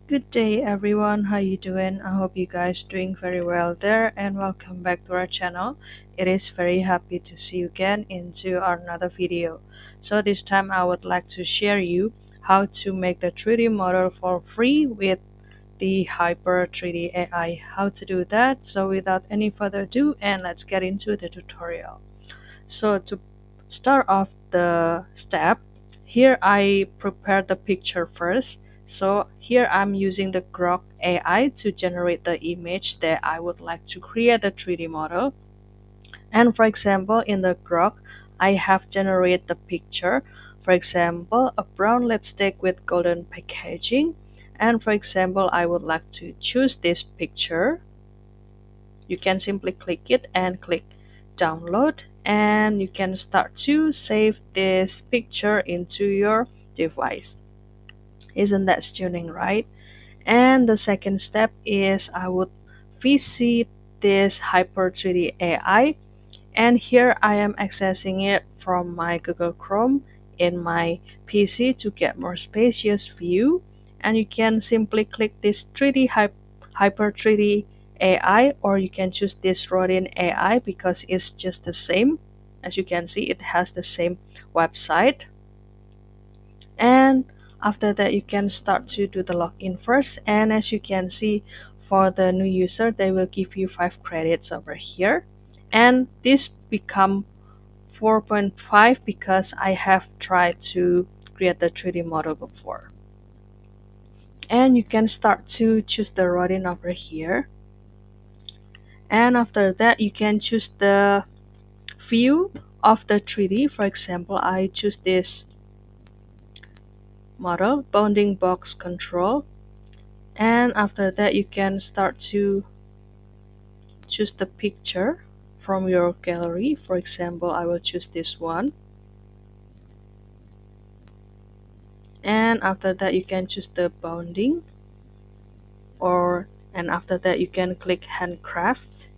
Good day everyone, how you doing? I hope you guys doing very well there and welcome back to our channel. It is very happy to see you again into another video. So this time I would like to share you how to make the 3D model for free with the Hyper 3D AI. How to do that? So without any further ado, and let's get into the tutorial. So to start off the step, here I prepared the picture first. So here I'm using the Grok AI to generate the image that I would like to create a 3D model. And for example, in the Grok, I have generated the picture. For example, a brown lipstick with golden packaging. And for example, I would like to choose this picture. You can simply click it and click download, and you can start to save this picture into your device. Isn't that stunning, right? And the second step is I would visit this Hyper 3D AI, and here I am accessing it from my Google Chrome in my PC to get more spacious view. And you can simply click this Hyper 3D AI, or you can choose this Rodin AI because it's just the same. As you can see, it has the same website. And after that, you can start to do the login first. And as you can see, for the new user, they will give you 5 credits over here. And this become 4.5 because I have tried to create the 3D model before. And you can start to choose the Rodin over here. And after that, you can choose the view of the 3D. For example, I choose this model, bounding box control. And after that, you can start to choose the picture from your gallery. For example, I will choose this one. And after that, you can choose the bounding, or and after that you can click handcraft,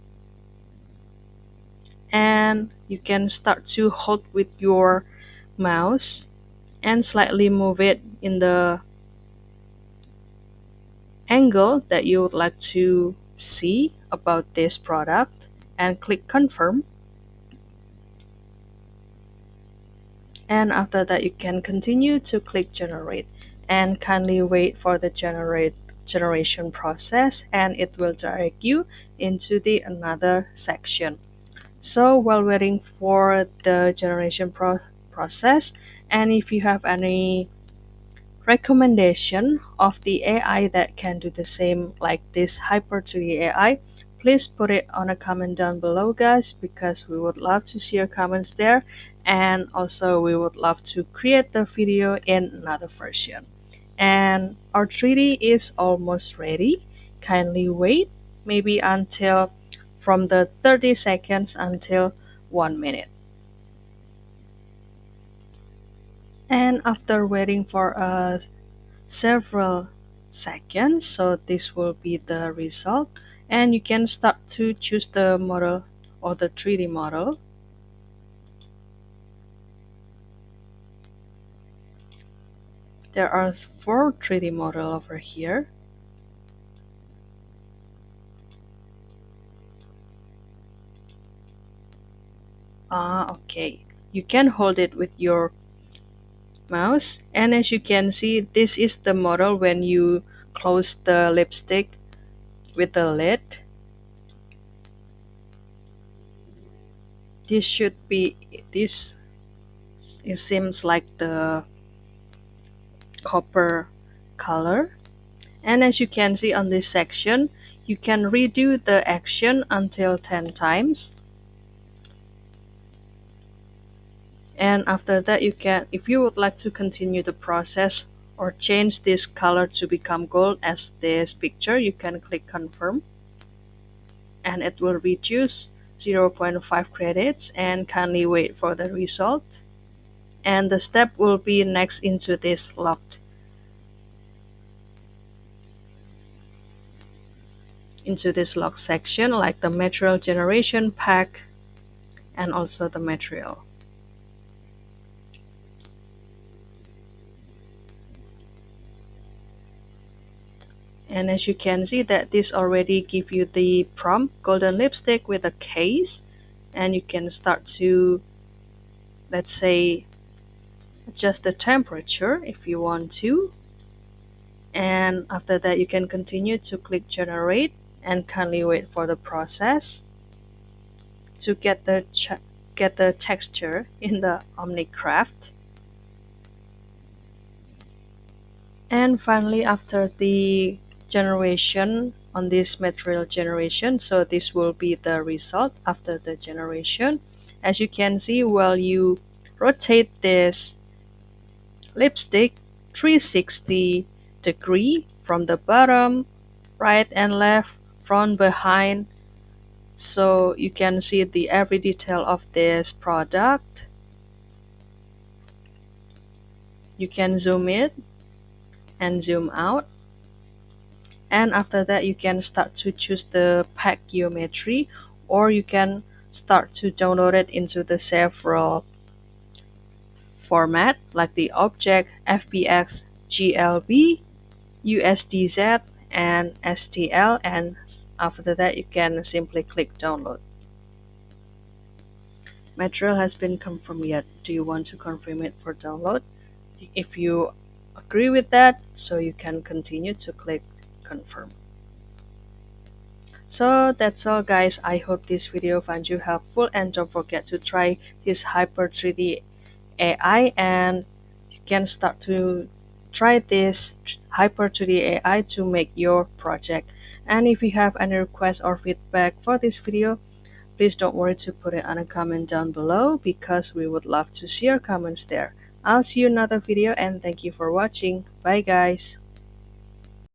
and you can start to hold with your mouse and slightly move it in the angle that you would like to see about this product, and click confirm. And after that, you can continue to click generate, and kindly wait for the generation process, and it will direct you into the another section. So while waiting for the process, and if you have any recommendation of the AI that can do the same like this Hyper 3D AI, please put it on a comment down below, guys, because we would love to see your comments there. And also we would love to create the video in another version. And our 3D is almost ready. Kindly wait maybe until from the 30 seconds until 1 minute. And after waiting for several seconds, so this will be the result, and you can start to choose the model or the 3D model. There are 4 3D model over here. Okay, you can hold it with your mouse, and as you can see, this is the model when you close the lipstick with the lid. This should be this. It seems like the copper color. And as you can see on this section, you can redo the action until 10 times. And after that, you can, if you would like to continue the process or change this color to become gold as this picture, you can click confirm, and it will reduce 0.5 credits, and kindly wait for the result. And the step will be next into this locked section, like the material generation pack and also the material. And as you can see that this already give you the prompt golden lipstick with a case, and you can start to, let's say, adjust the temperature if you want to. And after that you can continue to click generate and kindly wait for the process to get the texture in the Omnicraft. And finally, after the generation on this material generation, so this will be the result after the generation. As you can see, while you rotate this lipstick 360-degree from the bottom, right and left, front, behind, so you can see the every detail of this product. You can zoom in and zoom out, and after that you can start to choose the pack geometry, or you can start to download it into the several format like the object, FBX, GLB, USDZ, and STL, and after that you can simply click download. Material has been confirmed yet. Do you want to confirm it for download? If you agree with that, so you can continue to click confirm. So that's all guys, I hope this video found you helpful, and don't forget to try this Hyper 3D AI, and you can start to try this Hyper 3D AI to make your project. And if you have any requests or feedback for this video, please don't worry to put it on a comment down below, because we would love to see your comments there. I'll see you in another video, and thank you for watching. Bye guys.